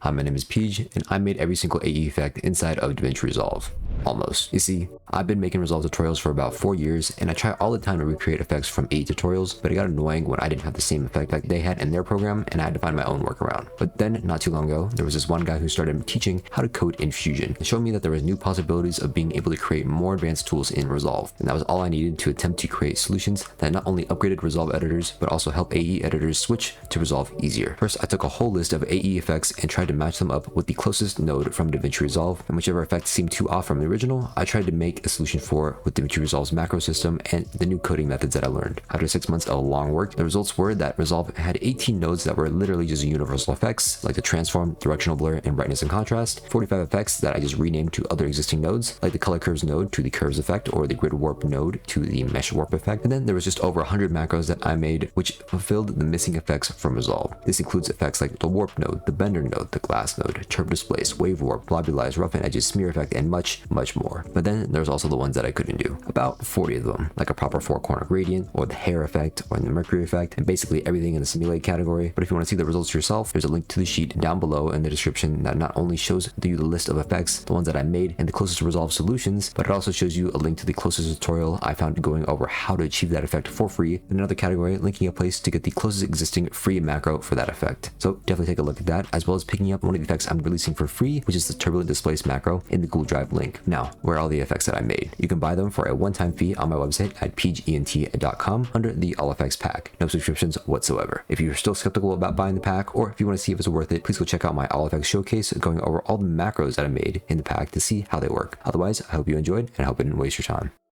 Hi, my name is PeeJ, and I made every single AE effect inside of DaVinci Resolve. Almost. You see, I've been making Resolve tutorials for about 4 years, and I try all the time to recreate effects from AE tutorials, but it got annoying when I didn't have the same effect that they had in their program, and I had to find my own workaround. But then, not too long ago, there was this one guy who started teaching how to code in Fusion, and showed me that there was new possibilities of being able to create more advanced tools in Resolve, and that was all I needed to attempt to create solutions that not only upgraded Resolve editors, but also help AE editors switch to Resolve easier. First, I took a whole list of AE effects and tried to match them up with the closest node from DaVinci Resolve, and whichever effect seemed too off from the original, I tried to make a solution for with DaVinci Resolve's macro system and the new coding methods that I learned. After 6 months of long work, the results were that Resolve had 18 nodes that were literally just universal effects, like the transform, directional blur, and brightness and contrast, 45 effects that I just renamed to other existing nodes, like the color curves node to the curves effect, or the grid warp node to the mesh warp effect, and then there was just over 100 macros that I made which fulfilled the missing effects from Resolve. This includes effects like the warp node, the bender node, the glass node, chirp displace, wave warp, globulize, roughen edges, smear effect, and much more. But then there's also the ones that I couldn't do. About 40 of them, like a proper 4-corner gradient, or the hair effect, or the mercury effect, and basically everything in the simulate category. But if you want to see the results yourself, there's a link to the sheet down below in the description that not only shows you the list of effects, the ones that I made, and the closest Resolve solutions, but it also shows you a link to the closest tutorial I found going over how to achieve that effect for free, and another category linking a place to get the closest existing free macro for that effect. So definitely take a look at that, as well as picking up one of the effects I'm releasing for free, which is the turbulent displace macro in the Google Drive link. Now, where are all the effects that I made? You can buy them for a one-time fee on my website at peejent.com under the AFX PACK. No subscriptions whatsoever. If you're still skeptical about buying the pack, or if you want to see if it's worth it, please go check out my AFX showcase going over all the macros that I made in the pack to see how they work. Otherwise, I hope you enjoyed, and I hope it didn't waste your time.